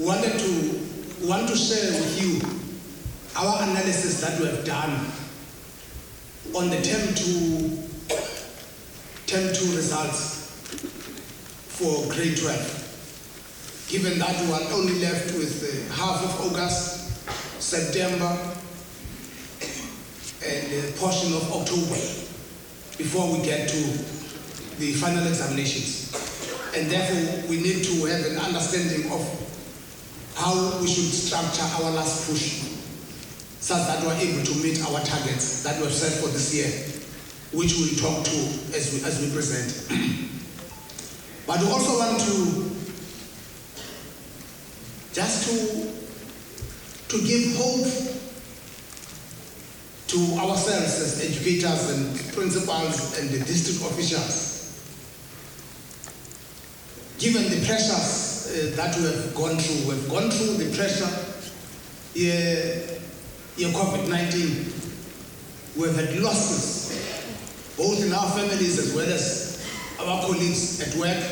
want to share with you our analysis that we have done on the term 2 results for grade 12. Given that we are only left with half of August, September, and a portion of October before we get to the final examinations. And therefore, we need to have an understanding of how we should structure our last push such that we're able to meet our targets that we've set for this year, which we'll talk to as we present. But we also want to just to give hope to ourselves as educators and principals and the district officials. Given the pressures that we have gone through, we've gone through the pressure in COVID-19. We've had losses, both in our families as well as our colleagues at work.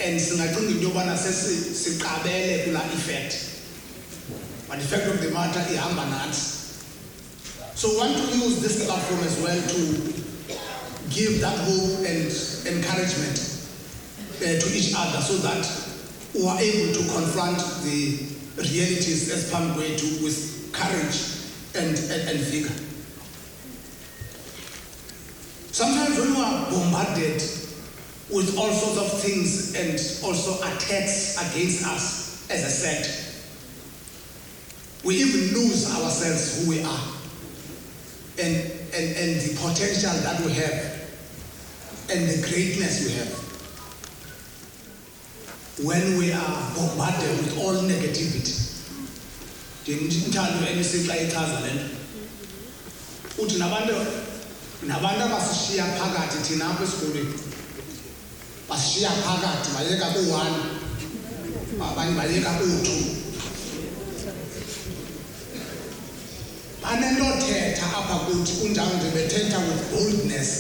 And singacinga into yobana siqabele kula effect. But the fact of the matter ihamba nathi. So we want to use this platform as well to give that hope and encouragement to each other so that we are able to confront the realities as Pamgwe with courage and vigor. Sometimes when we are bombarded with all sorts of things and also attacks against us as a sect, we even lose ourselves who we are and the potential that we have and the greatness we have. When we are bombarded with all negativity, nabantu abasishiya phakathi thina apha esikolweni basishiya phakathi bayeka ku-1 abanye bayeka ku-2 banentothetha apha kuthi kunjalo nje bethetha with boldness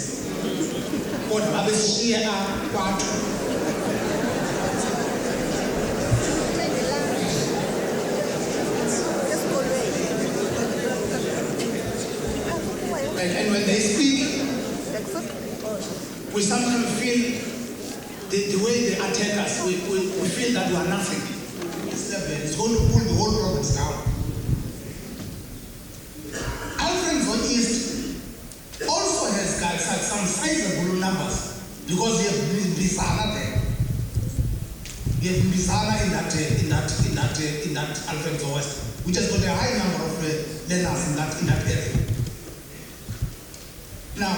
kodwa babesishiya kwathu. And when they speak, we sometimes feel the way they attack us, we feel that we are nothing. It's going to pull the whole province down. Our friends on East also has got some sizable numbers because we have been Bisana there. We have been Bisana in that Alfredo West, which has got a high number of learners in that area. Now,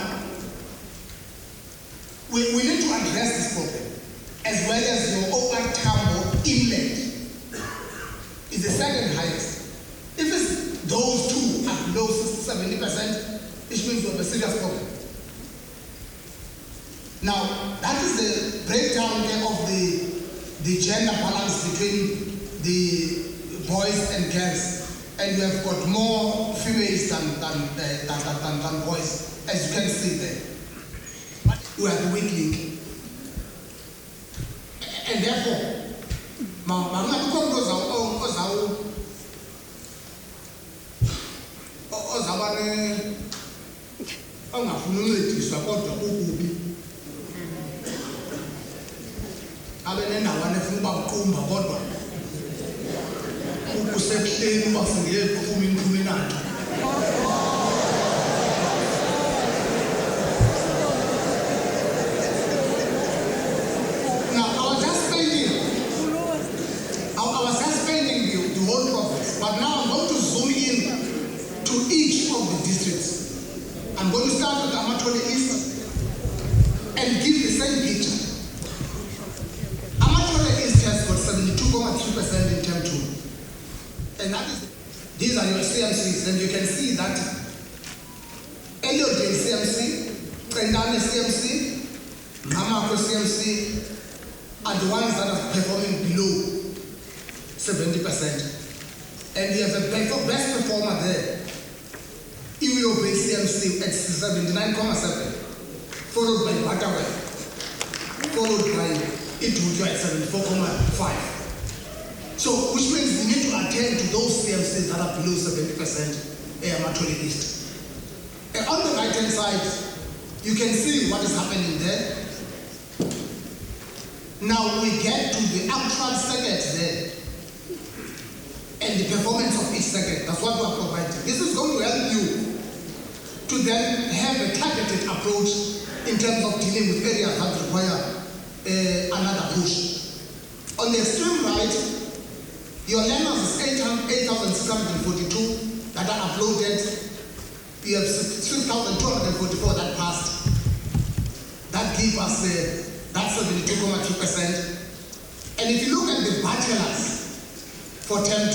we need to address this problem, as well as your Upper Tambo inlet is the second highest. If it's those two at below 60-70%, it means we have a serious problem. Now, that is the breakdown of the gender balance between the boys and girls, and we have got more females than boys. As you can see there, but we are the weak link, and therefore, but now I'm going to zoom in to each of the districts. I'm going to start with Amathole East and give the same picture. Amathole East has got 72.3% in term 2. And that is, these are your CMCs, and you can see that Elliot CMC, Trendane CMC, Namako CMC are the ones that are performing below 70%. And we have the best performer there, EWO CMC at 79.7, followed by Butterwell, followed by Itujo at 74.5. So, which means we need to attend to those CMCs that are below 70% Matrix East. On the right-hand side, you can see what is happening there. Now we get to the actual circuits there and the performance of each circuit. That's what we are providing. This is going to help you to then have a targeted approach in terms of dealing with areas that require another push. On the extreme right, your learners is 8,642 that are uploaded. You have 6,244 that passed. That gives us that 72.2%. And if you look at the bachelors for term 2,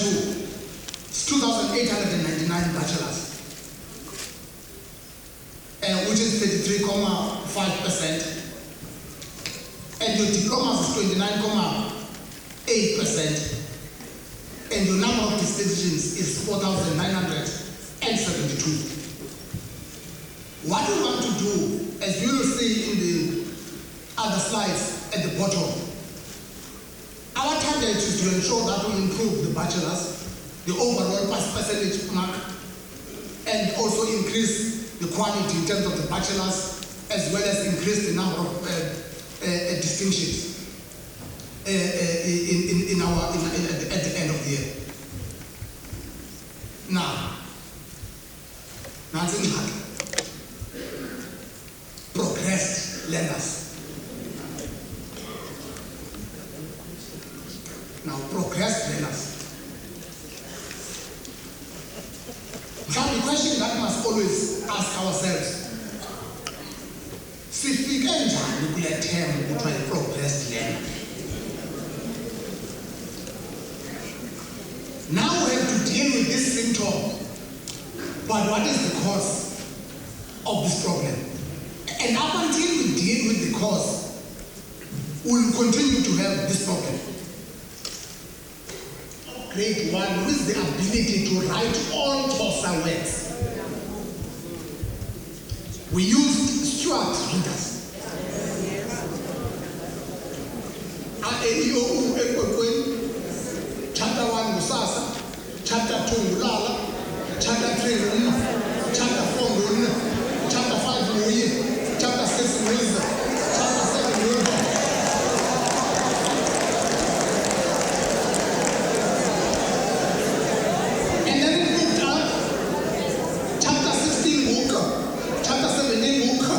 it's 2,899 bachelors, which is 33.5%. And your diplomas is 29.8%. And your number of distinctions is 4,972. What we want to do, as you will see in the other slides at the bottom, our target is to ensure that we improve the bachelors, the overall pass percentage mark, and also increase the quality in terms of the bachelors, as well as increase the number of distinctions at the end of the year. Now progressed learners. Now, progressed learners. Now, the question that we must always ask ourselves: sifike njani kule term kuthiwa yi-progressed learner? Now we have to deal with this symptom, but what is the cause of this problem? And up until we deal with the cause, we will continue to have this problem. Grade 1 with the ability to write all Xhosa words. We used Stuart readers. Chapter 1 Musasa, Chapter 2 Mulala, Chapter 3 Runa, Chapter 4 Runa, Chapter 5 Muye, Chapter 6 Wisdom, Chapter 7 Wisdom. And then it moved up. Chapter 16 Wuka, Chapter 17 Wuka,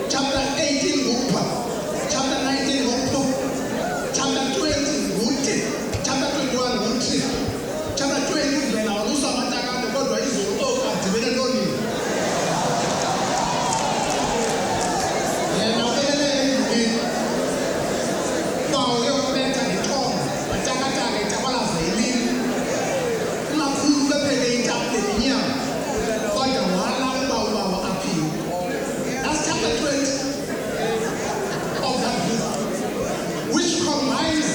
Chapter 18 Wuka, Chapter 19 Wuka, Chapter 20 Wuti, Chapter 21 Wuti, Chapter 20 Vena Rusa Mataka, the God is all at the Venadoni. That's chapter 20 of that book, which combines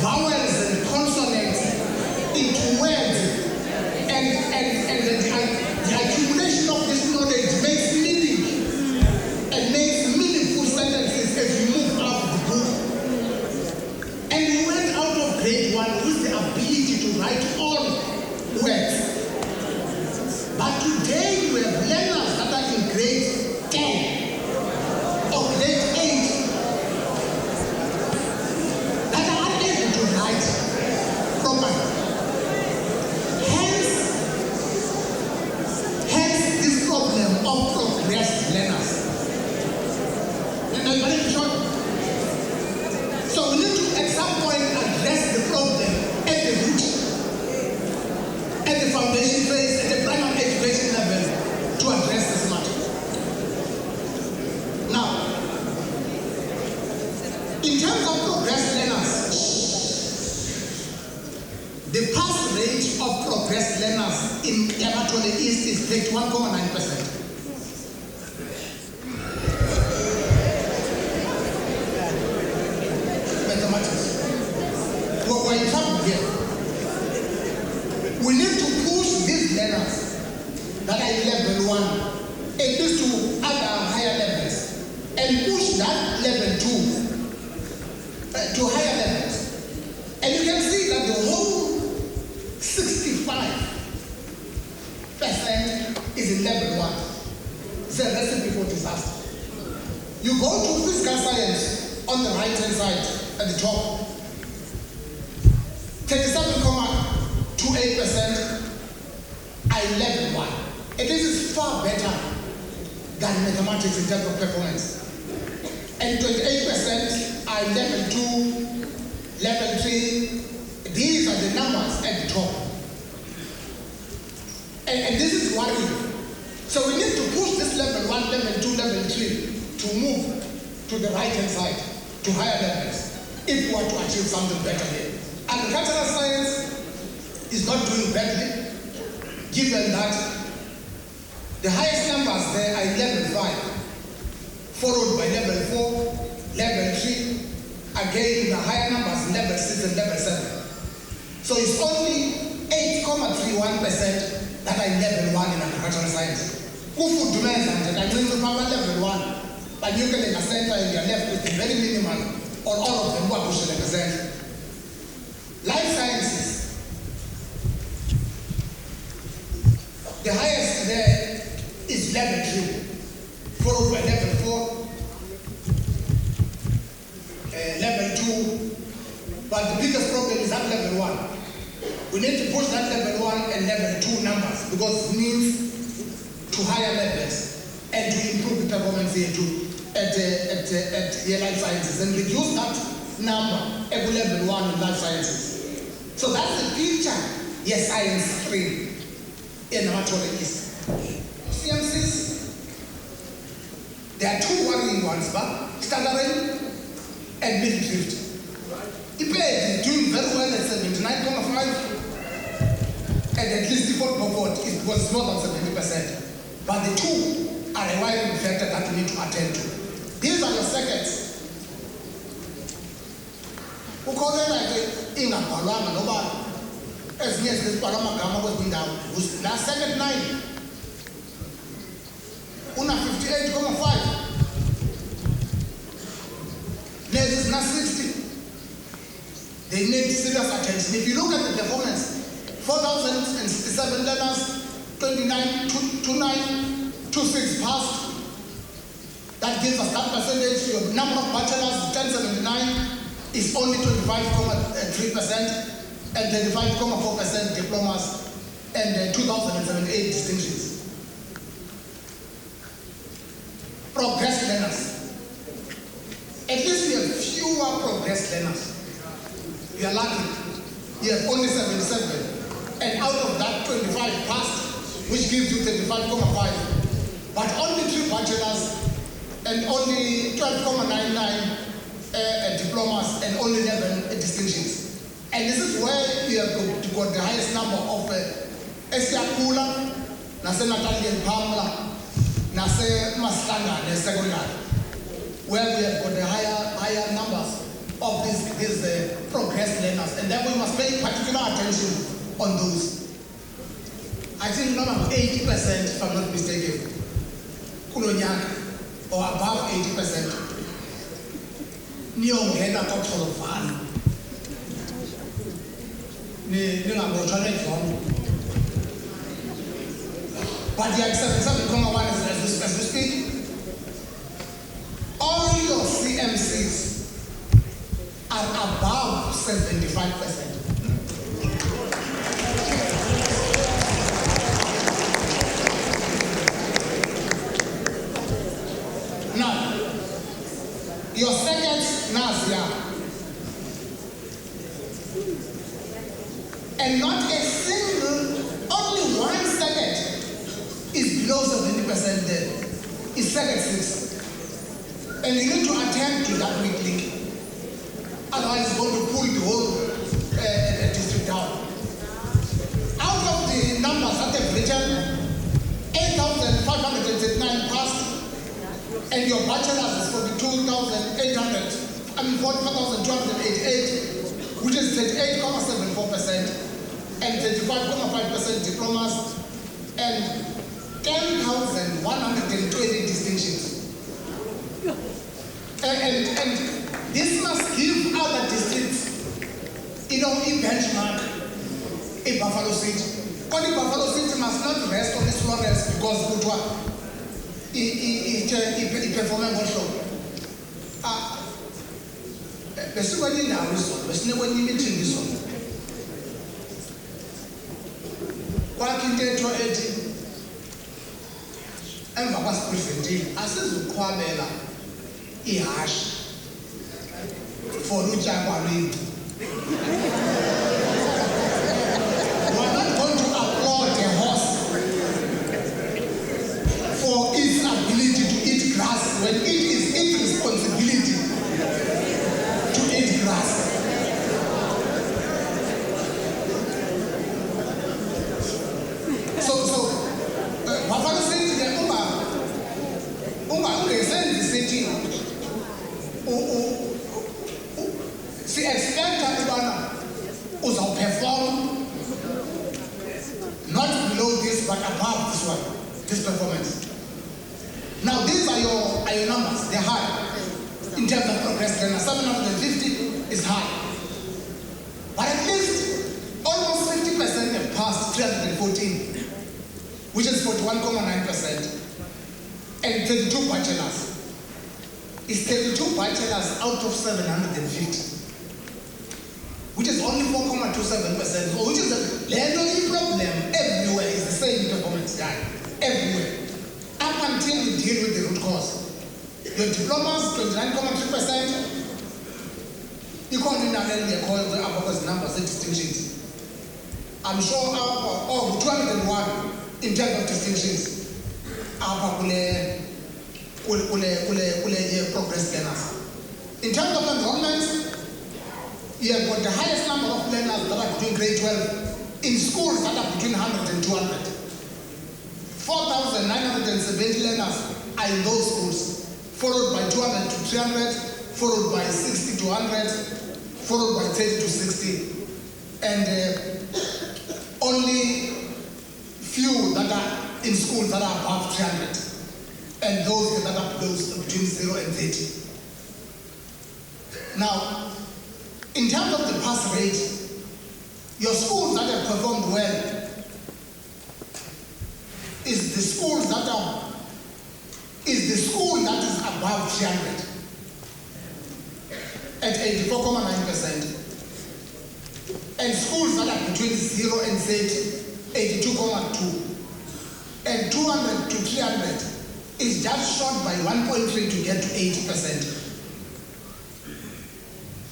vowels and consonants into words, and the accumulation of this knowledge makes meaning and makes meaningful sentences as you move up the book. And we went out of grade 1 with the ability to write all words. But today we have learners that are in grade 10 or grade 8 that are unable to write properly. Hence this problem of progressed learners. So we need to at some point address the problem at the root, at the foundation phase, at the primary education level, to address this matter. Now, in terms of progressed learners, the pass rate of progressed learners in Mahlubandile East is 31.9%. Mathematics. We're in trouble here. We need to push these learners that are in level 1 at least to other higher levels, and push that level 2 to higher levels. And you can see is in level 1. It's a recipe for disaster. You go to physical science on the right-hand side at the top. 37.28% are in level 1. And this is far better than mathematics in terms of performance. And 28% are in level 2, level 3. These are the numbers at the top. And this is worrying. So we need to push this level 1, level 2, level 3 to move to the right-hand side, to higher levels, if we want to achieve something better here. Agricultural science is not doing badly, given that the highest numbers there are in level 5, followed by level 4, level 3, again the higher numbers in level 6 and level 7. So it's only 8.31% that are in level 1 in agricultural science. Level 1, but you can a center and you're left with the very minimal, or all of them who are pushing like a center. Life sciences, the highest there is level 3, followed by level 4, level 2, but the biggest problem is at level 1. We need to push that level 1 and level 2 numbers because it means to higher levels and to improve the performance here too at life sciences and reduce that number at level 1 in life sciences. So that's the picture, yes, science stream in Matric East. CMCs, there are 2 worrying ones, but staggering and mid-drift. IPED is doing very well at 79.5, and at least default purport is because it's more than 70%. But the 2 are a wiring factor that we need to attend to. These are your circuits. Now circuit 9, una 58.5. Next is now 60. They need serious attention. If you look at the performance, 4,067 learners, 29.26 passed. That gives us that percentage. Your number of bachelors, 1079, is only 25.3% and 35.4% diplomas and 2,078 distinctions. Progress learners. At least we have fewer progress learners. We are lucky. We have only 77. And out of that, 25 passed, which gives you 35.5. But only 3 bachelors and only 12.99 diplomas and only 11 distinctions. And this is where we have got the highest number of Esiakula, Nase Natalian Pamla, Nase Maslanga, the secondary, where we have got the higher numbers of these progress learners. And then we must pay particular attention on those. I think not about 80%, if I'm not mistaken, Kulonyak, or above 80%. Nyongena Koxolofan. But the acceptance of as we speak, all your CMCs are above 75%. Now, your second Nazia, and not a single, only one second is below 70% there. It's second 6. And you need to attend to that weekly. Otherwise, it's going to pull the whole district down. Out of the numbers that they've written, 8,539 passed, and your bachelor's is 44,288, which is 38.74%, and 35.5% diplomas, and 10,120 distinctions. And this must give other districts, a benchmark, a Buffalo City, Only Buffalo City must not rest on its laurels because Kutwa it performed also. Basically, now is never meeting this one. Working day to 80 and was presenting as a Kwabella Ihash for Rujakwari. We're not going to applaud a horse for its ability to eat grass when it is its responsibility to eat grass. Buffalo City, the the city. She expects everyone who perform not below this but above this one, this performance. Now these are your numbers, they're high. In terms of progress, 750 is high. But at least almost 50% have passed 314. Which is 41.9%, and 32 bachelors. It's 32 bachelors out of 750, which is only 4.27%, which is the only problem everywhere is the same performance guy, everywhere. Up until we deal with the root cause. Your diplomas, 29.3%, you can't even call the above numbers and distinctions. I'm sure our 201 in terms of distinctions, our progress learners. In terms of enrollment, you have got the highest number of learners that are between grade 12 in schools that are between 100 and 200. 4,970 learners are in those schools, followed by 200 to 300, followed by 60 to 100, followed by 30 to 60, and only few that are in schools that are above 300, and those that are between 0 and 30. Now, in terms of the pass rate, your schools that have performed well is the school that is above 300 at 84.9%, and schools that are between 0 and 30, 82.2, and 200 to 300 is just short by 1.3 to get to 80%.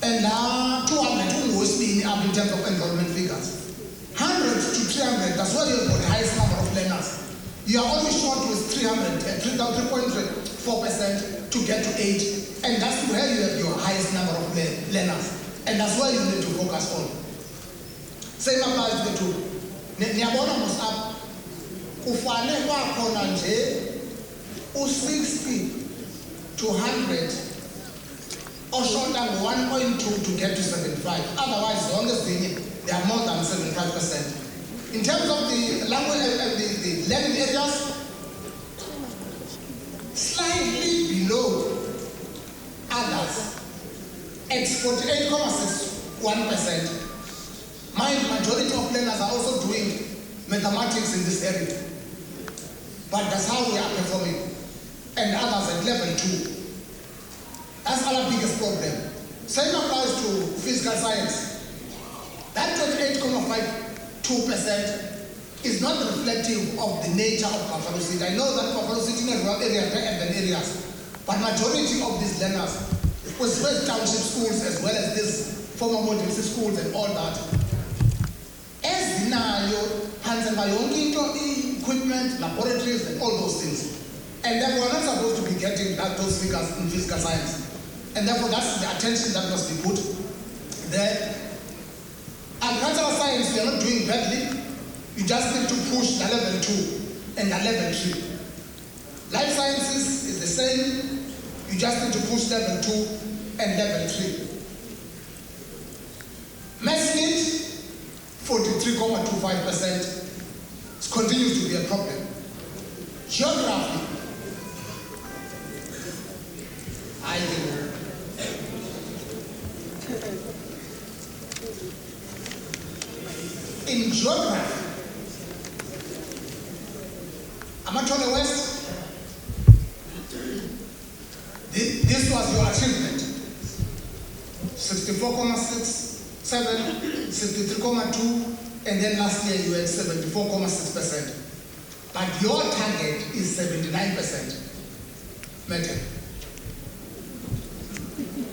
And now 200 was being up in terms of enrollment figures. 100 to 300, that's why you've got the highest number of learners. You are only short with 3.4% to get to 8, and that's where you have your highest number of learners, and that's where you need to focus on. Same applies to the two. Niyabona mos up ufane kwakhona nje u60 to 100 oshota ngo-1.2 to get to 75. Otherwise zonke ezinye they are more than 75%. In terms of the language and the learning areas, slightly below others at 48.61%. Majority of learners are also doing mathematics in this area. But that's how we are performing. And others at level 2. That's our biggest problem. Same applies to physical science. That 28.52% is not reflective of the nature of Buffalo City. I know that Buffalo City in rural areas are urban areas, but majority of these learners, with West Township schools as well as these former model schools and all that, as now hands by equipment, laboratories, and all those things. And therefore, we're not supposed to be getting those figures in physical science. And therefore, that's the attention that must be put there. Agricultural science, you're not doing badly. You just need to push the level 2 and the level 3. Life sciences is the same. You just need to push level 2 and level 3. Maths need 43.25%. It continues to be a problem. Geography, I think. In geography, Amatole West, this was your achievement. 64.67, 63.2, and then last year you had 74.6%. But your target is 79%. Matric.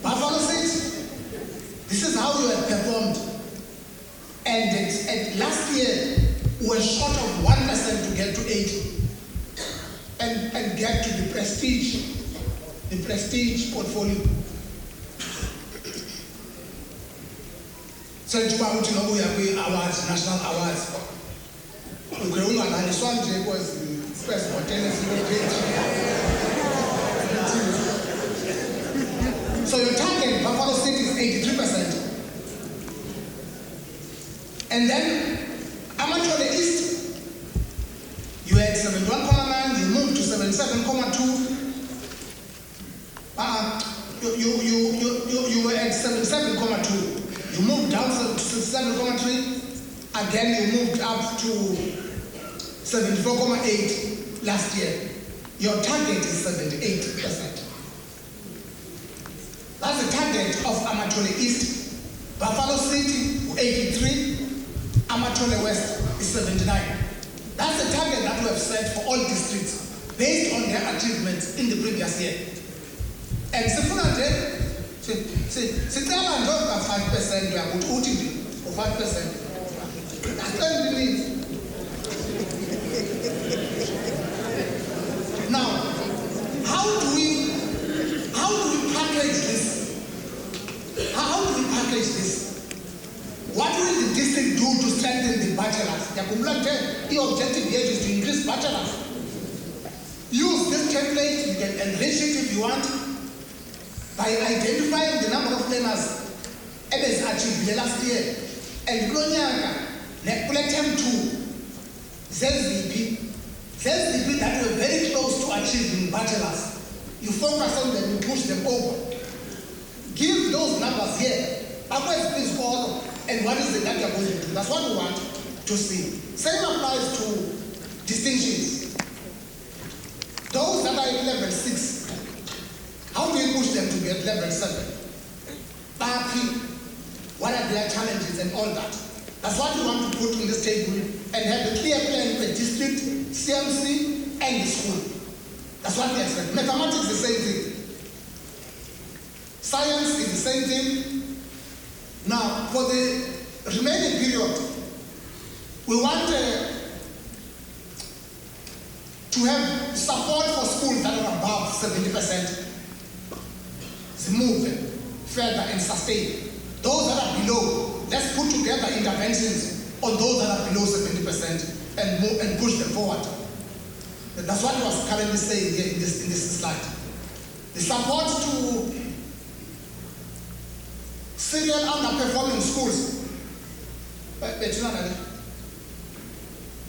Buffalo State, this is how you have performed. And last year, we were short of 1% to get to 80 and get to the prestige portfolio. So we have awards, national awards. This one was expressed for tennis. So your target, Buffalo State, is 83%. And then, Amatole East, you had 71.9, you moved to 77.2. You were at 77.2. You moved down to 67.3. Again, you moved up to 74.8 last year. Your target is 78%. That's the target of Amatole East. Buffalo City, 83. Amatole West is 79. That's the target that we have set for all districts based on their achievements in the previous year. And Sifunande, Sitala and 5%, we are good OTB for 5%. That's what it means. Now, how do we package this? How do we package this? What will the district do to strengthen the bachelors? The objective here is to increase bachelors. Use this template, you can enrich it if you want, by identifying the number of learners Ebes achieved last year. And Glonyaka, Nepuletem 2, ZZP that were very close to achieving bachelors. You focus on them, you push them over. Give those numbers here. Otherwise, please call. And what is it that you're going to do? That's what we want to see. Same applies to distinctions. Those that are at level 6, how do you push them to be at level 7? What are their challenges and all that? That's what we want to put on this table and have a clear plan for district, CMC, and the school. That's what we expect. Mathematics is the same thing. Science is the same thing. Now, for the remaining period, we want to have support for schools that are above 70%. To move them further and sustain. Those that are below, let's put together interventions on those that are below 70% and move and push them forward. That's what I was currently saying here in this slide. The support to serial underperforming schools. But you know that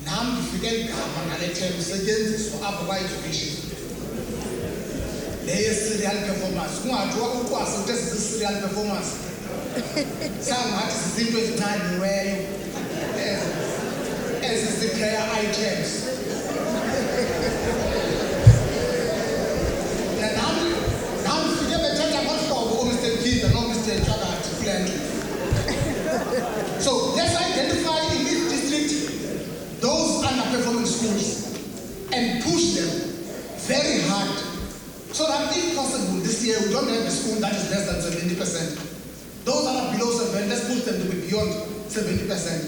now if you get for upper education, there is serial performance. Who are so this is serial performance. Some artists is 29 where as is the prayer items. Now if you get a check about for Mr. Keith and not Mr. Chaga to plan. So let's identify in this district those underperforming schools and push them very hard. So that if possible this year we don't have a school that is less than 70%. Those that are below 7%, let's push them to be beyond 70%. That's it.